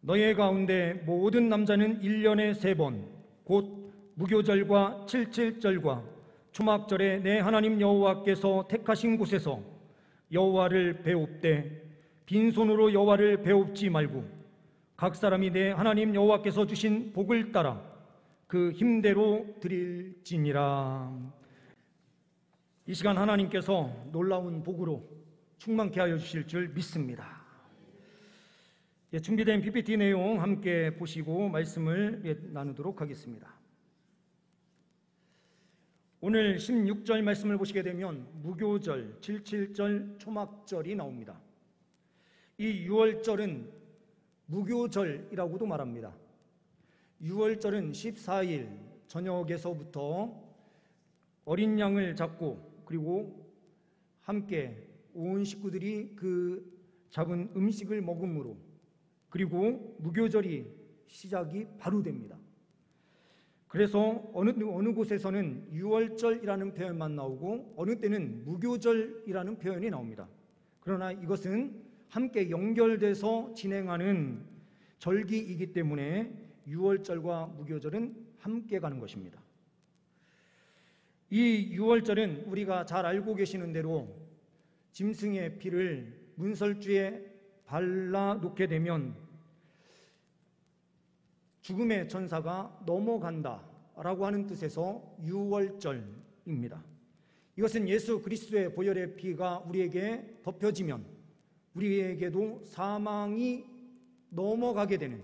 너희 가운데 모든 남자는 1년에 3번 곧 무교절과 칠칠절과 초막절에 내 하나님 여호와께서 택하신 곳에서 여호와를 배웁되 빈손으로 여호와를 배웁지 말고 각 사람이 내 하나님 여호와께서 주신 복을 따라 그 힘대로 드릴지니라. 이 시간 하나님께서 놀라운 복으로 충만케 하여 주실 줄 믿습니다. 준비된 PPT 내용 함께 보시고 말씀을 나누도록 하겠습니다. 오늘 16절 말씀을 보시게 되면 무교절, 칠칠절, 초막절이 나옵니다. 이 6월절은 무교절이라고도 말합니다. 6월절은 14일 저녁에서부터 어린 양을 잡고 그리고 함께 온 식구들이 그 잡은 음식을 먹음으로 그리고 무교절이 시작이 바로 됩니다. 그래서 어느 곳에서는 6월절이라는 표현만 나오고 어느 때는 무교절이라는 표현이 나옵니다. 그러나 이것은 함께 연결돼서 진행하는 절기이기 때문에 6월절과 무교절은 함께 가는 것입니다. 이 6월절은 우리가 잘 알고 계시는 대로 짐승의 피를 문설주에 발라놓게 되면 죽음의 천사가 넘어간다라고 하는 뜻에서 6월절입니다. 이것은 예수 그리스도의 보혈의 피가 우리에게 덮여지면 우리에게도 사망이 넘어가게 되는,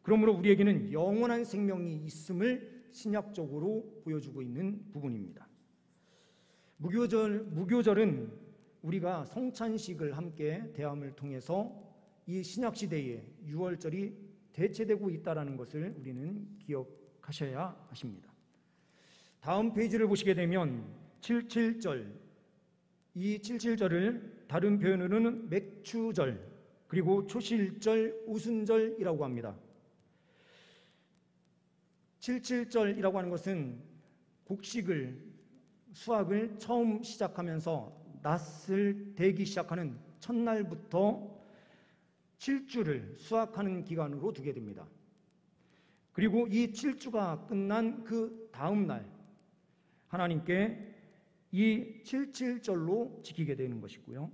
그러므로 우리에게는 영원한 생명이 있음을 신약적으로 보여주고 있는 부분입니다. 무교절은 우리가 성찬식을 함께 대함을 통해서 이 신약시대에 6월절이 대체되고 있다는 것을 우리는 기억하셔야 하십니다. 다음 페이지를 보시게 되면 칠칠절, 이 칠칠절을 다른 표현으로는 맥추절 그리고 초실절, 우순절이라고 합니다. 칠칠절이라고 하는 것은 곡식을, 수확을 처음 시작하면서 낫을 대기 시작하는 첫날부터 7주를 수확하는 기간으로 두게 됩니다. 그리고 이 7주가 끝난 그 다음 날 하나님께 이 칠칠절로 지키게 되는 것이고요.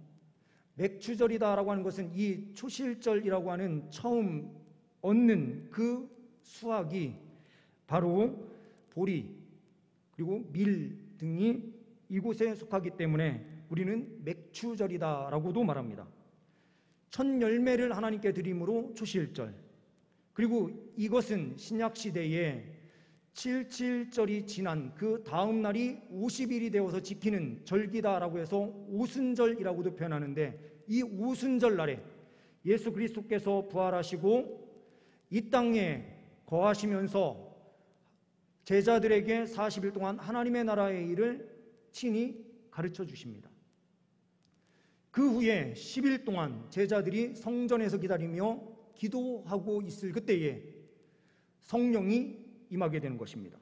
맥추절이다라고 하는 것은 이 초실절이라고 하는 처음 얻는 그 수확이 바로 보리 그리고 밀 등이 이곳에 속하기 때문에 우리는 맥추절이다라고도 말합니다. 첫 열매를 하나님께 드림으로 초실절, 그리고 이것은 신약시대에 칠칠절이 지난 그 다음 날이 50일이 되어서 지키는 절기다라고 해서 오순절이라고도 표현하는데, 이 오순절 날에 예수 그리스도께서 부활하시고 이 땅에 거하시면서 제자들에게 40일 동안 하나님의 나라의 일을 친히 가르쳐 주십니다. 그 후에 10일 동안 제자들이 성전에서 기다리며 기도하고 있을 그때에 성령이 임하게 되는 것입니다.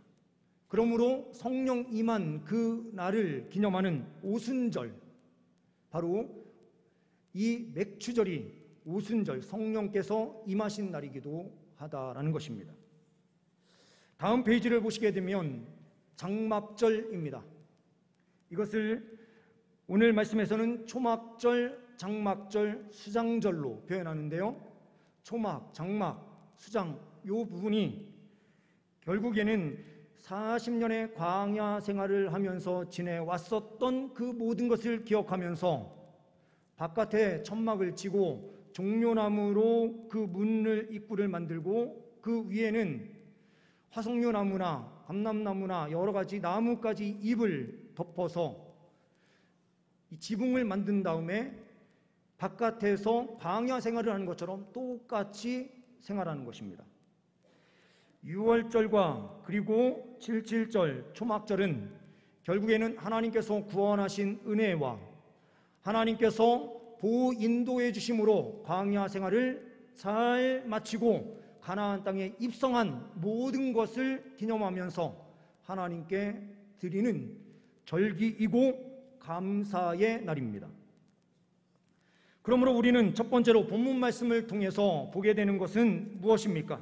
그러므로 성령 임한 그 날을 기념하는 오순절, 바로 이 맥추절이 오순절, 성령께서 임하신 날이기도 하다라는 것입니다. 다음 페이지를 보시게 되면 장막절입니다. 이것을 오늘 말씀에서는 초막절, 장막절, 수장절로 표현하는데요. 초막, 장막, 수장, 이 부분이 결국에는 40년의 광야 생활을 하면서 지내왔었던 그 모든 것을 기억하면서 바깥에 천막을 치고 종려나무로 그 문을, 입구를 만들고 그 위에는 화석류나무나 감람나무나 여러 가지 나무까지 잎을 덮어서 이 지붕을 만든 다음에 바깥에서 광야 생활을 하는 것처럼 똑같이 생활하는 것입니다. 6월절과 그리고 칠칠절, 초막절은 결국에는 하나님께서 구원하신 은혜와 하나님께서 보호 인도해 주심으로 광야 생활을 잘 마치고 가나안 땅에 입성한 모든 것을 기념하면서 하나님께 드리는 절기이고 감사의 날입니다. 그러므로 우리는 첫 번째로 본문 말씀을 통해서 보게 되는 것은 무엇입니까?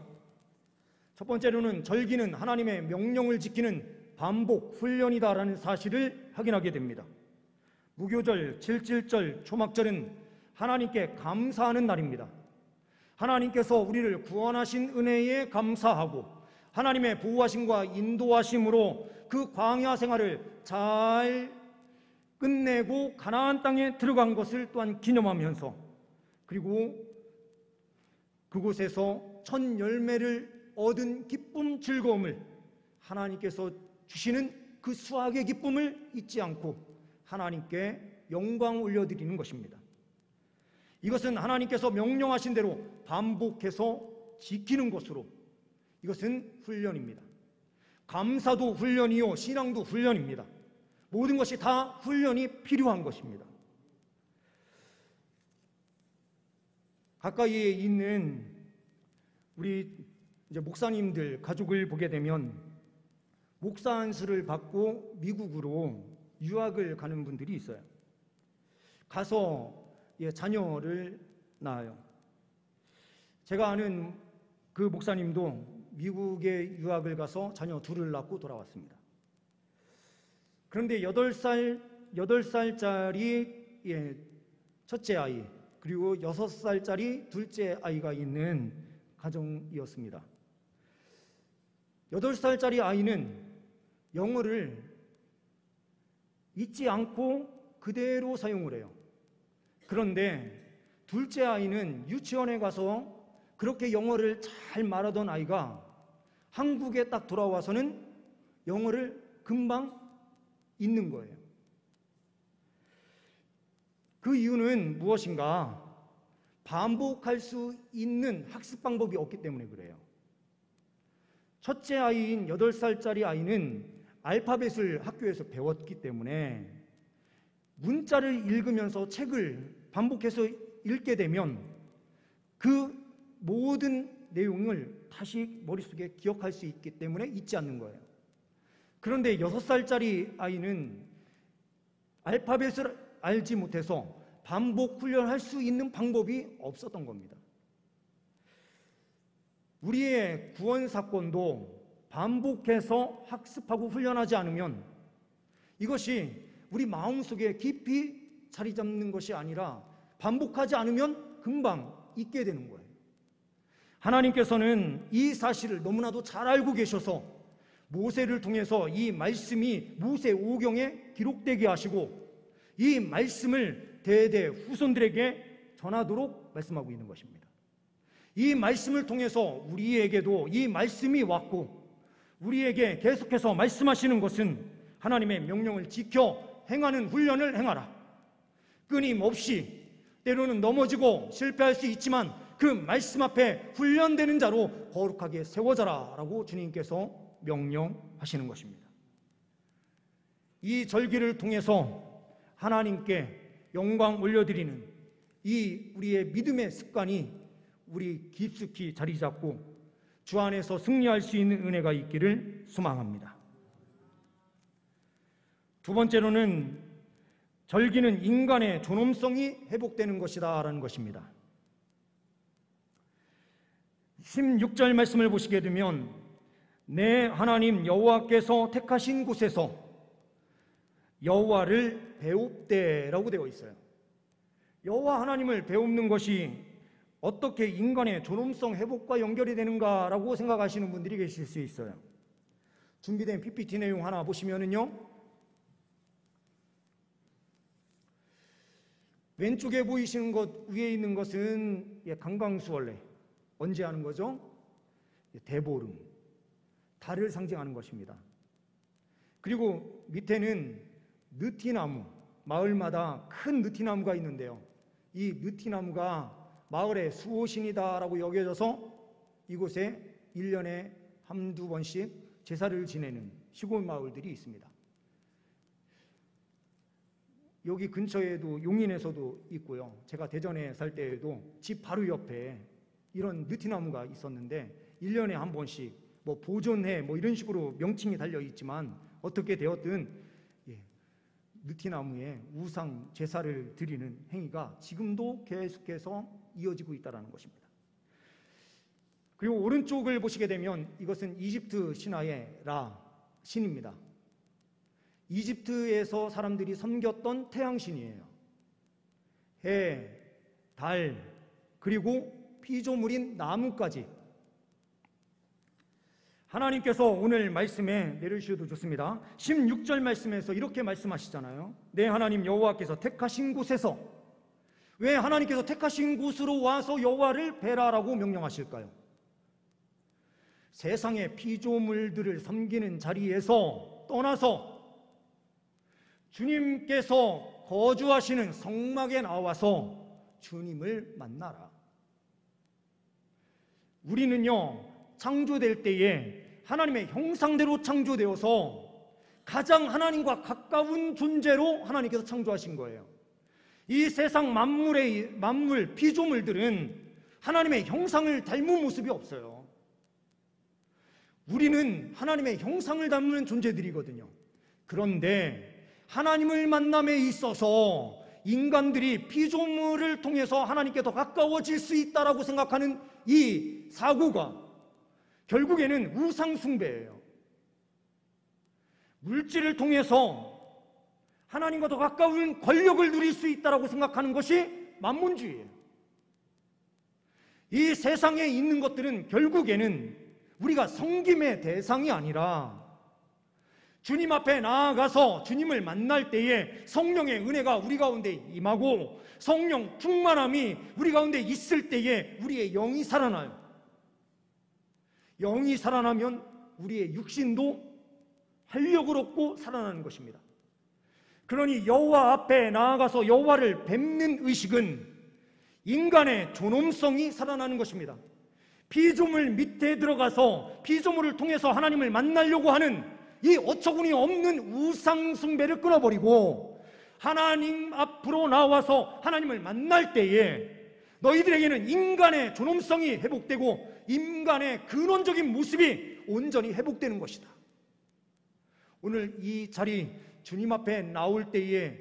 첫 번째로는 절기는 하나님의 명령을 지키는 반복 훈련이다라는 사실을 확인하게 됩니다. 무교절, 칠칠절, 초막절은 하나님께 감사하는 날입니다. 하나님께서 우리를 구원하신 은혜에 감사하고 하나님의 보호하심과 인도하심으로 그 광야 생활을 잘 끝내고 가나안 땅에 들어간 것을 또한 기념하면서, 그리고 그곳에서 첫 열매를 얻은 기쁨, 즐거움을, 하나님께서 주시는 그 수확의 기쁨을 잊지 않고 하나님께 영광 올려드리는 것입니다. 이것은 하나님께서 명령하신 대로 반복해서 지키는 것으로, 이것은 훈련입니다. 감사도 훈련이요, 신앙도 훈련입니다. 모든 것이 다 훈련이 필요한 것입니다. 가까이에 있는 우리 목사님들 가족을 보게 되면 목사 안수를 받고 미국으로 유학을 가는 분들이 있어요. 가서 자녀를 낳아요. 제가 아는 그 목사님도 미국에 유학을 가서 자녀 둘을 낳고 돌아왔습니다. 그런데 8살짜리 첫째 아이, 그리고 6살짜리 둘째 아이가 있는 가정이었습니다. 8살짜리 아이는 영어를 잊지 않고 그대로 사용을 해요. 그런데 둘째 아이는 유치원에 가서 그렇게 영어를 잘 말하던 아이가 한국에 딱 돌아와서는 영어를 금방 잊는 거예요. 그 이유는 무엇인가? 반복할 수 있는 학습 방법이 없기 때문에 그래요. 첫째 아이인 8살짜리 아이는 알파벳을 학교에서 배웠기 때문에 문자를 읽으면서 책을 반복해서 읽게 되면 그 모든 내용을 다시 머릿속에 기억할 수 있기 때문에 잊지 않는 거예요. 그런데 6살짜리 아이는 알파벳을 알지 못해서 반복 훈련할 수 있는 방법이 없었던 겁니다. 우리의 구원 사건도 반복해서 학습하고 훈련하지 않으면 이것이 우리 마음속에 깊이 자리 잡는 것이 아니라 반복하지 않으면 금방 잊게 되는 거예요. 하나님께서는 이 사실을 너무나도 잘 알고 계셔서 모세를 통해서 이 말씀이 모세 오경에 기록되게 하시고 이 말씀을 대대 후손들에게 전하도록 말씀하고 있는 것입니다. 이 말씀을 통해서 우리에게도 이 말씀이 왔고 우리에게 계속해서 말씀하시는 것은 하나님의 명령을 지켜 행하는 훈련을 행하라. 끊임없이 때로는 넘어지고 실패할 수 있지만 그 말씀 앞에 훈련되는 자로 거룩하게 세워져라 라고 주님께서 명령하시는 것입니다. 이 절기를 통해서 하나님께 영광 올려드리는 이 우리의 믿음의 습관이 우리 깊숙이 자리 잡고 주 안에서 승리할 수 있는 은혜가 있기를 소망합니다. 두 번째로는 절기는 인간의 존엄성이 회복되는 것이다 라는 것입니다. 16절 말씀을 보시게 되면 내 하나님 여호와께서 택하신 곳에서 여호와를 배웁되라고 되어 있어요. 여호와 하나님을 배우는 것이 어떻게 인간의 존엄성 회복과 연결이 되는가라고 생각하시는 분들이 계실 수 있어요. 준비된 PPT 내용 하나 보시면은요, 왼쪽에 보이시는 것 위에 있는 것은 강강수월래, 언제 하는 거죠? 대보름, 달을 상징하는 것입니다. 그리고 밑에는 느티나무, 마을마다 큰 느티나무가 있는데요, 이 느티나무가 마을의 수호신이다라고 여겨져서 이곳에 1년에 한두 번씩 제사를 지내는 시골 마을들이 있습니다. 여기 근처에도 용인에서도 있고요. 제가 대전에 살 때에도 집 바로 옆에 이런 느티나무가 있었는데 1년에 한 번씩 보존해 이런 식으로 명칭이 달려 있지만 어떻게 되었든 느티나무에 우상 제사를 드리는 행위가 지금도 계속해서 이어지고 있다는 것입니다. 그리고 오른쪽을 보시게 되면 이것은 이집트 신화의 라 신입니다. 이집트에서 사람들이 섬겼던 태양신이에요. 해, 달, 그리고 피조물인 나무까지. 하나님께서 오늘 말씀에 내려주셔도 좋습니다. 16절 말씀에서 이렇게 말씀하시잖아요. 내 하나님 여호와께서 택하신 곳에서. 왜 하나님께서 택하신 곳으로 와서 여호와를 뵈라라고 명령하실까요? 세상의 피조물들을 섬기는 자리에서 떠나서 주님께서 거주하시는 성막에 나와서 주님을 만나라. 우리는요, 창조될 때에 하나님의 형상대로 창조되어서 가장 하나님과 가까운 존재로 하나님께서 창조하신 거예요. 이 세상 만물, 피조물들은 하나님의 형상을 닮은 모습이 없어요. 우리는 하나님의 형상을 닮는 존재들이거든요. 그런데 하나님을 만남에 있어서 인간들이 피조물을 통해서 하나님께 더 가까워질 수 있다고 생각하는 이 사고가 결국에는 우상숭배예요. 물질을 통해서 하나님과 더 가까운 권력을 누릴 수 있다고 생각하는 것이 만문주의예요. 이 세상에 있는 것들은 결국에는 우리가 섬김의 대상이 아니라 주님 앞에 나아가서 주님을 만날 때에 성령의 은혜가 우리 가운데 임하고 성령 충만함이 우리 가운데 있을 때에 우리의 영이 살아나요. 영이 살아나면 우리의 육신도 활력을 얻고 살아나는 것입니다. 그러니 여호와 앞에 나아가서 여호와를 뵙는 의식은 인간의 존엄성이 살아나는 것입니다. 피조물 밑에 들어가서 피조물을 통해서 하나님을 만나려고 하는 이 어처구니 없는 우상 숭배를 끊어버리고 하나님 앞으로 나와서 하나님을 만날 때에 너희들에게는 인간의 존엄성이 회복되고 인간의 근원적인 모습이 온전히 회복되는 것이다. 오늘 이 자리 주님 앞에 나올 때에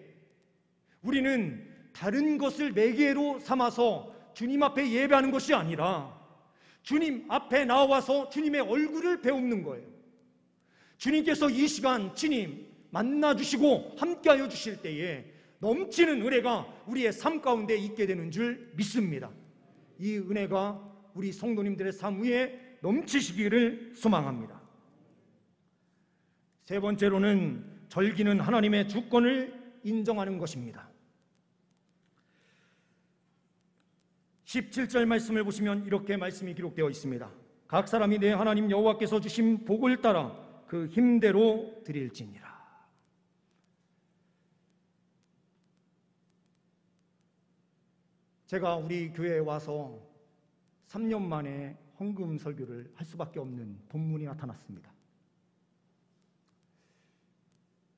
우리는 다른 것을 매개로 삼아서 주님 앞에 예배하는 것이 아니라 주님 앞에 나와서 주님의 얼굴을 배우는 거예요. 주님께서 이 시간 친히 만나주시고 함께하여 주실 때에 넘치는 은혜가 우리의 삶 가운데 있게 되는 줄 믿습니다. 이 은혜가 우리 성도님들의 삶 위에 넘치시기를 소망합니다. 세 번째로는 절기는 하나님의 주권을 인정하는 것입니다. 17절 말씀을 보시면 이렇게 말씀이 기록되어 있습니다. 각 사람이 내 하나님 여호와께서 주신 복을 따라 그 힘대로 드릴지니라. 제가 우리 교회에 와서 3년 만에 헌금 설교를 할 수밖에 없는 본문이 나타났습니다.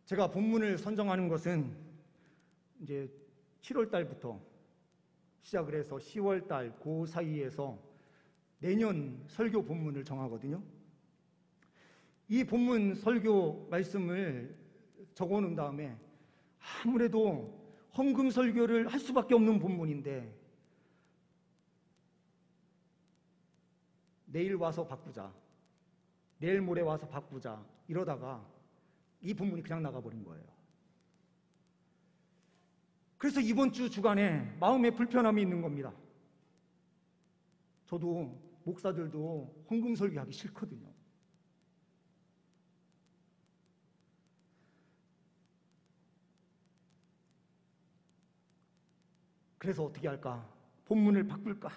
제가 본문을 선정하는 것은 이제 7월 달부터 시작을 해서 10월 달 그 사이에서 내년 설교 본문을 정하거든요. 이 본문 설교 말씀을 적어 놓은 다음에 아무래도 헌금 설교를 할 수밖에 없는 본문인데 내일 와서 바꾸자, 내일 모레 와서 바꾸자 이러다가 이 본문이 그냥 나가버린 거예요. 그래서 이번 주 주간에 마음에 불편함이 있는 겁니다. 저도 목사들도 헌금 설교하기 싫거든요. 그래서 어떻게 할까? 본문을 바꿀까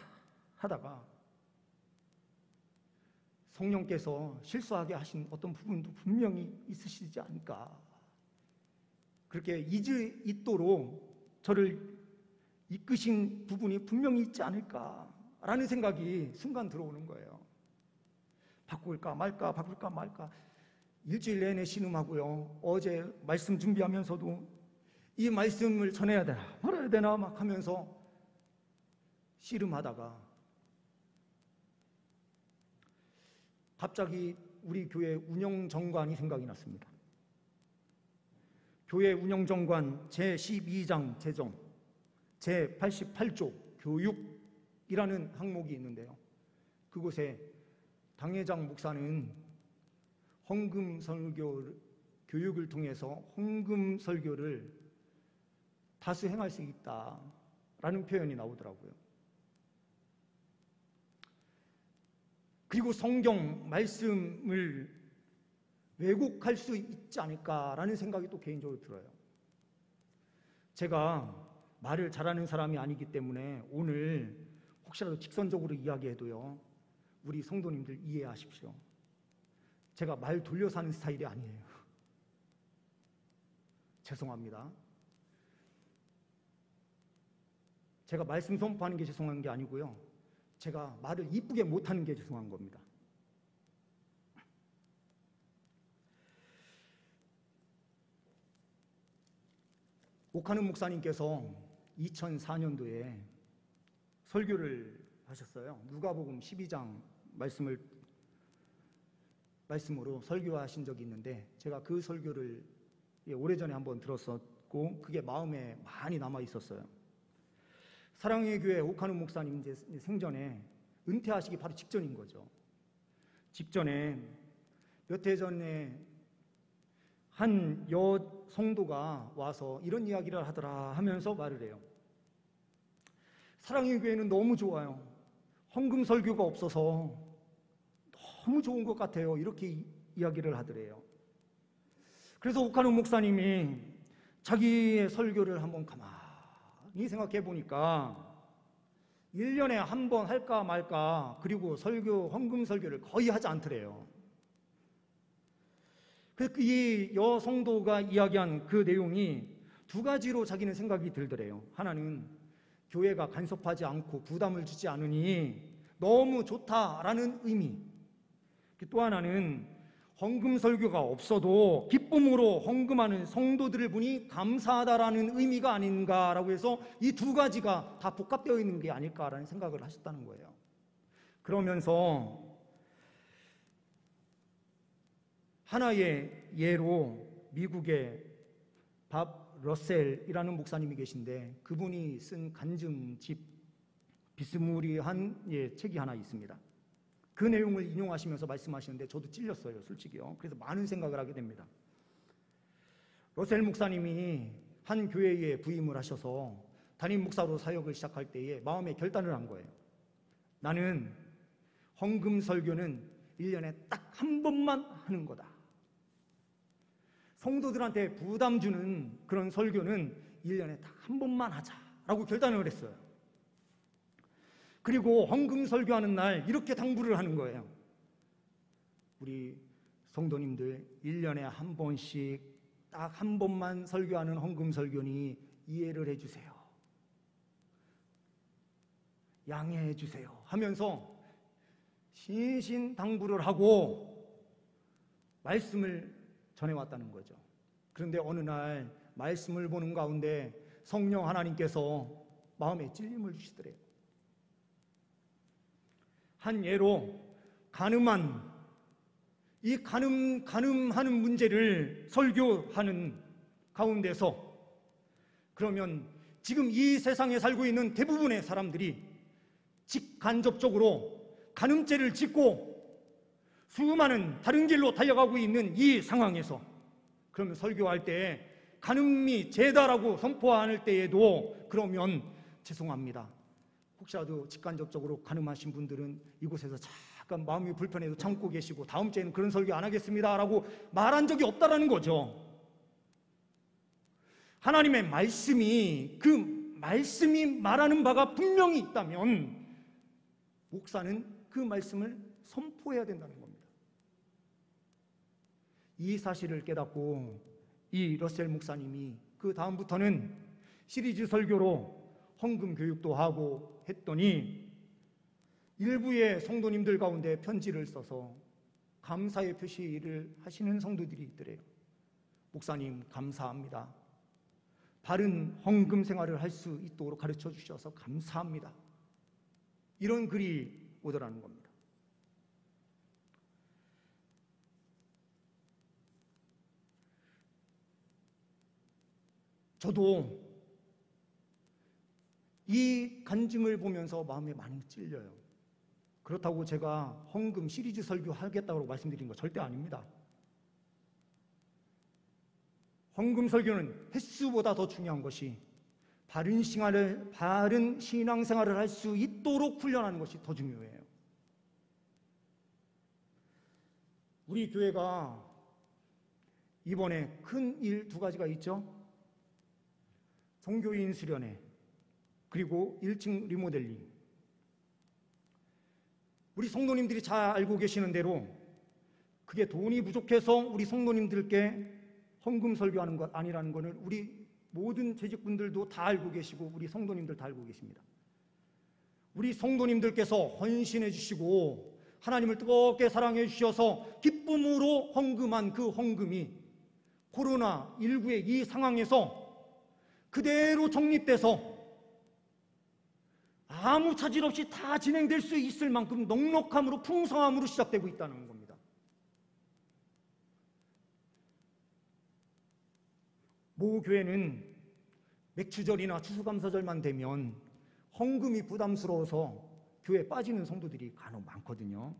하다가 성령께서 실수하게 하신 어떤 부분도 분명히 있으시지 않을까, 그렇게 있도록 저를 이끄신 부분이 분명히 있지 않을까라는 생각이 순간 들어오는 거예요. 바꿀까 말까 바꿀까 말까. 일주일 내내 신음하고요. 어제 말씀 준비하면서도 이 말씀을 전해야 되나 말아야 되나 막 하면서 씨름하다가 갑자기 우리 교회 운영정관이 생각이 났습니다. 교회 운영정관 제12장 재정 제88조 교육이라는 항목이 있는데요. 그곳에 당회장 목사는 헌금 설교 교육을 통해서 헌금 설교를 다수 행할 수 있다라는 표현이 나오더라고요. 그리고 성경 말씀을 왜곡할 수 있지 않을까라는 생각이 또 개인적으로 들어요. 제가 말을 잘하는 사람이 아니기 때문에 오늘 혹시라도 직선적으로 이야기해도요, 우리 성도님들 이해하십시오. 제가 말 돌려서 하는 스타일이 아니에요. 죄송합니다. 제가 말씀 선포하는 게 죄송한 게 아니고요, 제가 말을 이쁘게 못하는 게 죄송한 겁니다. 오카는 목사님께서 2004년도에 설교를 하셨어요. 누가복음 12장 말씀으로 설교하신 적이 있는데, 제가 그 설교를 오래전에 한번 들었었고 그게 마음에 많이 남아 있었어요. 사랑의 교회 오카는 목사님 이제 생전에 은퇴하시기 바로 직전인 거죠. 직전에 몇 해 전에 한 성도가 와서 이런 이야기를 하더라 하면서 말을 해요. 사랑의 교회는 너무 좋아요. 헌금 설교가 없어서 너무 좋은 것 같아요. 이렇게 이야기를 하더래요. 그래서 오카는 목사님이 자기의 설교를 한번 가만히 생각해 보니까 1년에 한 번 할까 말까, 그리고 헌금 설교를 거의 하지 않더래요. 이 여성도가 이야기한 그 내용이 두 가지로 자기는 생각이 들더래요. 하나는 교회가 간섭하지 않고 부담을 주지 않으니 너무 좋다라는 의미, 또 하나는 헌금 설교가 없어도 기쁨으로 헌금하는 성도들을 보니 감사하다라는 의미가 아닌가라고 해서 이 두 가지가 다 복합되어 있는 게 아닐까라는 생각을 하셨다는 거예요. 그러면서 하나의 예로 미국의 밥 러셀이라는 목사님이 계신데, 그분이 쓴 간증집 비스무리한 책이 하나 있습니다. 그 내용을 인용하시면서 말씀하시는데 저도 찔렸어요, 솔직히요. 그래서 많은 생각을 하게 됩니다. 러셀 목사님이 한 교회에 부임을 하셔서 담임 목사로 사역을 시작할 때에 마음에 결단을 한 거예요. 나는 헌금 설교는 1년에 딱 한 번만 하는 거다. 성도들한테 부담 주는 그런 설교는 1년에 딱 한 번만 하자라고 결단을 했어요. 그리고 헌금 설교하는 날 이렇게 당부를 하는 거예요. 우리 성도님들 1년에 한 번씩 딱 한 번만 설교하는 헌금 설교니 이해를 해주세요. 양해해 주세요 하면서 신신당부를 하고 말씀을 전해왔다는 거죠. 그런데 어느 날 말씀을 보는 가운데 성령 하나님께서 마음에 찔림을 주시더래요. 한 예로 가늠하는 문제를 설교하는 가운데서, 그러면 지금 이 세상에 살고 있는 대부분의 사람들이 직간접적으로 간음죄를 짓고 수많은 다른 길로 달려가고 있는 이 상황에서, 그러면 설교할 때 간음이 죄다라고 선포할 때에도 그러면 죄송합니다, 혹시라도 직간접적으로 간음하신 분들은 이곳에서 잠깐 마음이 불편해도 참고 계시고 다음 주에는 그런 설교 안 하겠습니다 라고 말한 적이 없다라는 거죠. 하나님의 말씀이, 그 말씀이 말하는 바가 분명히 있다면 목사는 그 말씀을 선포해야 된다는 겁니다. 이 사실을 깨닫고 이 러셀 목사님이 그 다음부터는 시리즈 설교로 헌금 교육도 하고 했더니 일부의 성도님들 가운데 편지를 써서 감사의 표시를 하시는 성도들이 있더래요. 목사님 감사합니다. 바른 헌금 생활을 할 수 있도록 가르쳐 주셔서 감사합니다. 이런 글이 오더라는 겁니다. 저도 이 간증을 보면서 마음에 많이 찔려요. 그렇다고 제가 헌금 시리즈 설교 하겠다고 말씀드린 거 절대 아닙니다. 헌금 설교는 횟수보다 더 중요한 것이 바른 신앙생활을 할 수 있도록 훈련하는 것이 더 중요해요. 우리 교회가 이번에 큰 일 두 가지가 있죠. 종교인 수련회 그리고 1층 리모델링. 우리 성도님들이 잘 알고 계시는 대로 그게 돈이 부족해서 우리 성도님들께 헌금 설교하는 것 아니라는 것을 우리 모든 재직분들도 다 알고 계시고 우리 성도님들 다 알고 계십니다. 우리 성도님들께서 헌신해 주시고 하나님을 뜨겁게 사랑해 주셔서 기쁨으로 헌금한 그 헌금이 코로나19의 이 상황에서 그대로 적립돼서 아무 차질 없이 다 진행될 수 있을 만큼 넉넉함으로 풍성함으로 시작되고 있다는 겁니다. 모 교회는 맥추절이나 추수감사절만 되면 헌금이 부담스러워서 교회에 빠지는 성도들이 간혹 많거든요.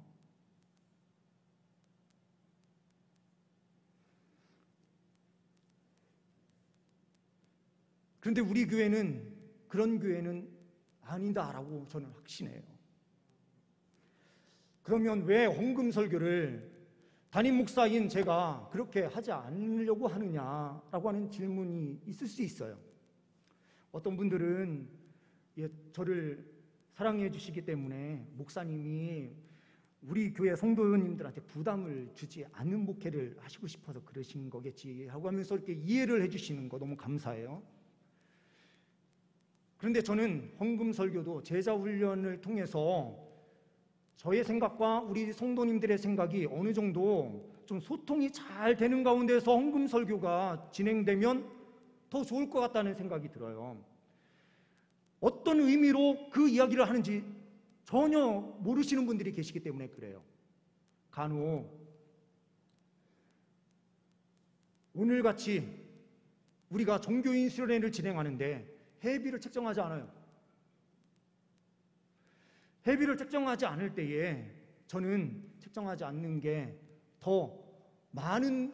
그런데 우리 교회는 그런 교회는 아니다라고 저는 확신해요. 그러면 왜 헌금 설교를 담임 목사인 제가 그렇게 하지 않으려고 하느냐라고 하는 질문이 있을 수 있어요. 어떤 분들은 저를 사랑해 주시기 때문에 목사님이 우리 교회 성도님들한테 부담을 주지 않는 목회를 하시고 싶어서 그러신 거겠지 하고 하면서 이렇게 이해를 해주시는 거 너무 감사해요. 그런데 저는 헌금 설교도 제자 훈련을 통해서 저의 생각과 우리 성도님들의 생각이 어느 정도 좀 소통이 잘 되는 가운데서 헌금 설교가 진행되면 더 좋을 것 같다는 생각이 들어요. 어떤 의미로 그 이야기를 하는지 전혀 모르시는 분들이 계시기 때문에 그래요. 간혹 오늘같이 우리가 종교인 수련회를 진행하는데 회비를 책정하지 않아요. 회비를 책정하지 않을 때에 저는 책정하지 않는 게 더 많은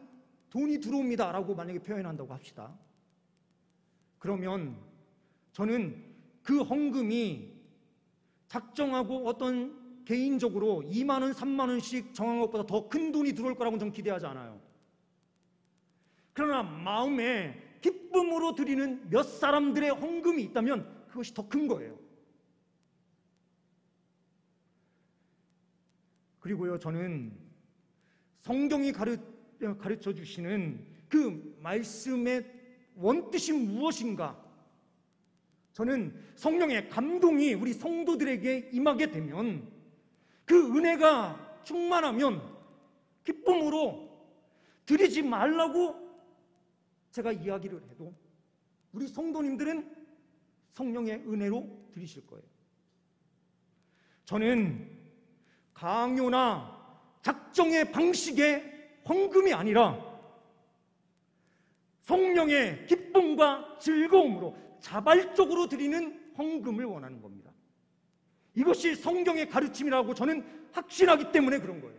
돈이 들어옵니다 라고 만약에 표현한다고 합시다. 그러면 저는 그 헌금이 작정하고 어떤 개인적으로 2만 원, 3만 원씩 정한 것보다 더 큰 돈이 들어올 거라고 저는 기대하지 않아요. 그러나 마음에 기쁨으로 드리는 몇 사람들의 헌금이 있다면 그것이 더 큰 거예요. 그리고요, 저는 성경이 가르쳐 주시는 그 말씀의 원뜻이 무엇인가? 저는 성령의 감동이 우리 성도들에게 임하게 되면 그 은혜가 충만하면 기쁨으로 드리지 말라고 제가 이야기를 해도 우리 성도님들은 성령의 은혜로 드리실 거예요. 저는 강요나 작정의 방식의 헌금이 아니라 성령의 기쁨과 즐거움으로 자발적으로 드리는 헌금을 원하는 겁니다. 이것이 성경의 가르침이라고 저는 확신하기 때문에 그런 거예요.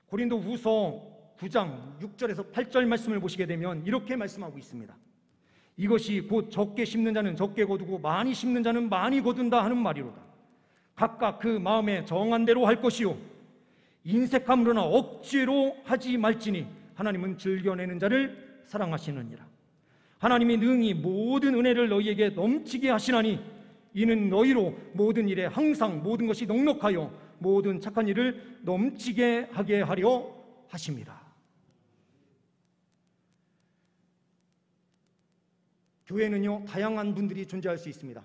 고린도후서 9장 6절에서 8절 말씀을 보시게 되면 이렇게 말씀하고 있습니다. 이것이 곧 적게 심는 자는 적게 거두고 많이 심는 자는 많이 거둔다 하는 말이로다. 각각 그 마음에 정한 대로 할 것이요 인색함으로나 억지로 하지 말지니 하나님은 즐겨내는 자를 사랑하시느니라. 하나님이 능히 모든 은혜를 너희에게 넘치게 하시나니 이는 너희로 모든 일에 항상 모든 것이 넉넉하여 모든 착한 일을 넘치게 하게 하려 하십니다. 교회는요, 다양한 분들이 존재할 수 있습니다.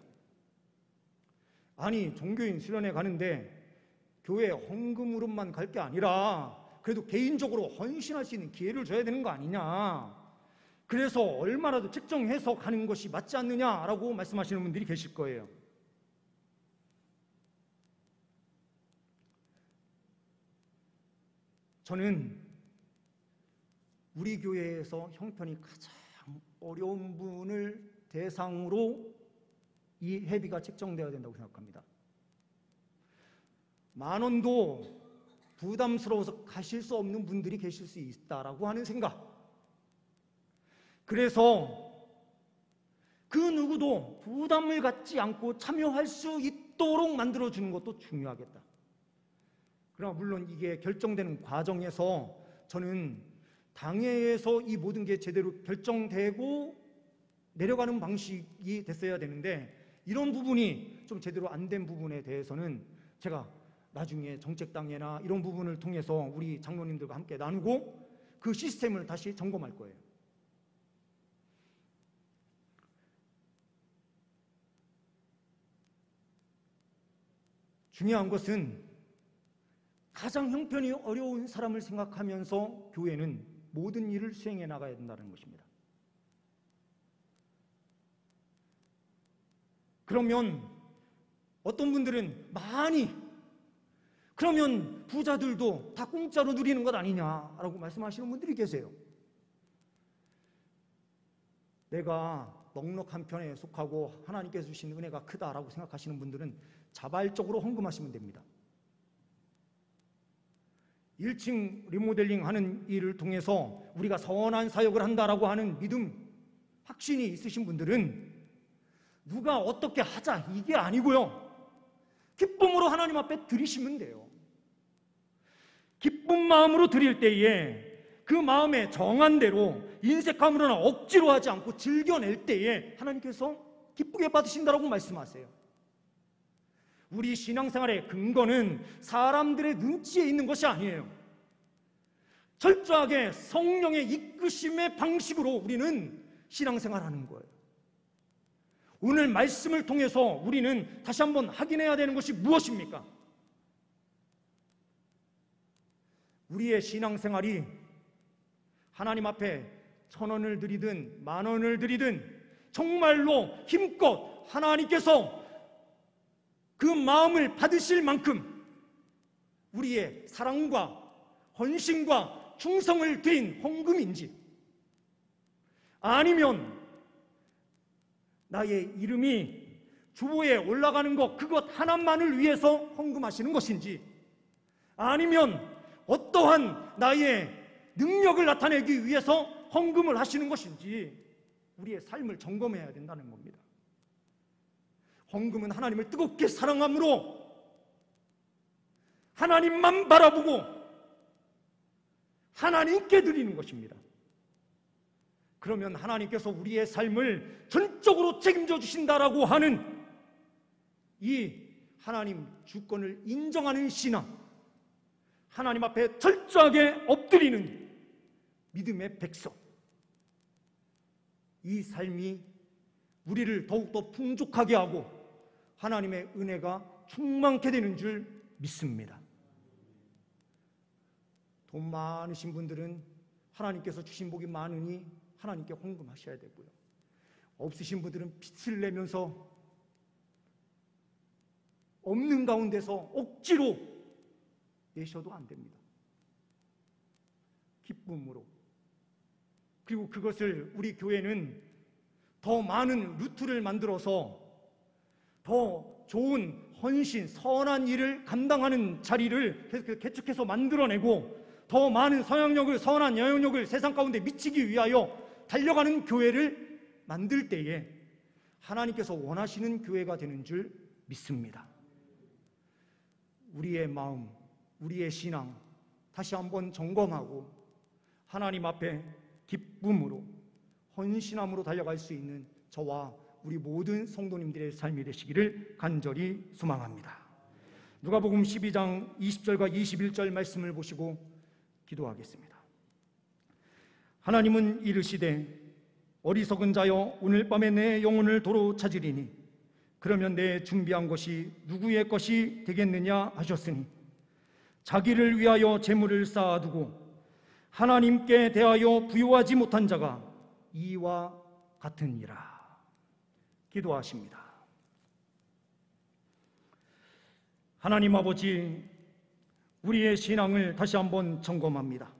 아니, 종교인 수련회 가는데 교회 헌금으로만 갈 게 아니라 그래도 개인적으로 헌신할 수 있는 기회를 줘야 되는 거 아니냐, 그래서 얼마라도 책정해서 가는 것이 맞지 않느냐라고 말씀하시는 분들이 계실 거예요. 저는 우리 교회에서 형편이 가장 어려운 분을 대상으로 이 회비가 책정되어야 된다고 생각합니다. 10,000원도 부담스러워서 가실 수 없는 분들이 계실 수 있다라고 하는 생각. 그래서 그 누구도 부담을 갖지 않고 참여할 수 있도록 만들어주는 것도 중요하겠다. 그러나 물론 이게 결정되는 과정에서 저는 당회에서 이 모든 게 제대로 결정되고 내려가는 방식이 됐어야 되는데, 이런 부분이 좀 제대로 안 된 부분에 대해서는 제가 나중에 정책당회나 이런 부분을 통해서 우리 장로님들과 함께 나누고 그 시스템을 다시 점검할 거예요. 중요한 것은 가장 형편이 어려운 사람을 생각하면서 교회는 모든 일을 수행해 나가야 된다는 것입니다. 그러면 어떤 분들은 그러면 부자들도 다 공짜로 누리는 것 아니냐라고 말씀하시는 분들이 계세요. 내가 넉넉한 편에 속하고 하나님께서 주신 은혜가 크다라고 생각하시는 분들은 자발적으로 헌금하시면 됩니다. 1층 리모델링 하는 일을 통해서 우리가 선한 사역을 한다라고 하는 믿음, 확신이 있으신 분들은 누가 어떻게 하자 이게 아니고요, 기쁨으로 하나님 앞에 드리시면 돼요. 기쁜 마음으로 드릴 때에 그 마음에 정한 대로 인색함으로나 억지로 하지 않고 즐겨낼 때에 하나님께서 기쁘게 받으신다라고 말씀하세요. 우리 신앙생활의 근거는 사람들의 눈치에 있는 것이 아니에요. 철저하게 성령의 이끄심의 방식으로 우리는 신앙생활하는 거예요. 오늘 말씀을 통해서 우리는 다시 한번 확인해야 되는 것이 무엇입니까? 우리의 신앙생활이 하나님 앞에 1,000원을 드리든 10,000원을 드리든 정말로 힘껏 하나님께서 그 마음을 받으실 만큼 우리의 사랑과 헌신과 충성을 드린 헌금인지, 아니면 나의 이름이 주보에 올라가는 것 그것 하나만을 위해서 헌금하시는 것인지, 아니면 어떠한 나의 능력을 나타내기 위해서 헌금을 하시는 것인지 우리의 삶을 점검해야 된다는 겁니다. 헌금은 하나님을 뜨겁게 사랑함으로 하나님만 바라보고 하나님께 드리는 것입니다. 그러면 하나님께서 우리의 삶을 전적으로 책임져 주신다라고 하는 이 하나님 주권을 인정하는 신앙, 하나님 앞에 철저하게 엎드리는 믿음의 백성, 이 삶이 우리를 더욱더 풍족하게 하고 하나님의 은혜가 충만케 되는 줄 믿습니다. 돈 많으신 분들은 하나님께서 주신 복이 많으니 하나님께 헌금하셔야 되고요, 없으신 분들은 빚을 내면서 없는 가운데서 억지로 내셔도 안 됩니다. 기쁨으로. 그리고 그것을 우리 교회는 더 많은 루트를 만들어서 더 좋은 헌신, 선한 일을 감당하는 자리를 계속 개척해서 만들어내고 더 많은 선한 영향력을 세상 가운데 미치기 위하여 달려가는 교회를 만들 때에 하나님께서 원하시는 교회가 되는 줄 믿습니다. 우리의 마음, 우리의 신앙 다시 한번 점검하고 하나님 앞에 기쁨으로 헌신함으로 달려갈 수 있는 저와 우리 모든 성도님들의 삶이 되시기를 간절히 소망합니다. 누가복음 12장 20절과 21절 말씀을 보시고 기도하겠습니다. 하나님은 이르시되 어리석은 자여 오늘 밤에 내 영혼을 도로 찾으리니 그러면 내 준비한 것이 누구의 것이 되겠느냐 하셨으니 자기를 위하여 재물을 쌓아두고 하나님께 대하여 부요하지 못한 자가 이와 같으니라. 기도하십니다. 하나님 아버지, 우리의 신앙을 다시 한번 점검합니다.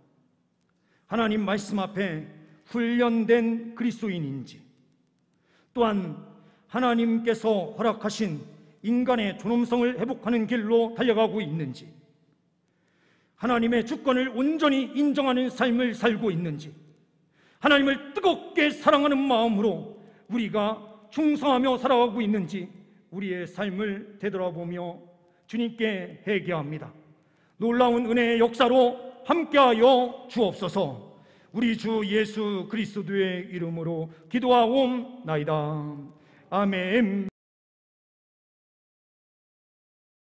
하나님 말씀 앞에 훈련된 그리스도인인지, 또한 하나님께서 허락하신 인간의 존엄성을 회복하는 길로 달려가고 있는지, 하나님의 주권을 온전히 인정하는 삶을 살고 있는지, 하나님을 뜨겁게 사랑하는 마음으로 우리가 충성하며 살아가고 있는지 우리의 삶을 되돌아보며 주님께 회개합니다. 놀라운 은혜의 역사로 함께하여 주옵소서. 우리 주 예수 그리스도의 이름으로 기도하옵나이다. 아멘.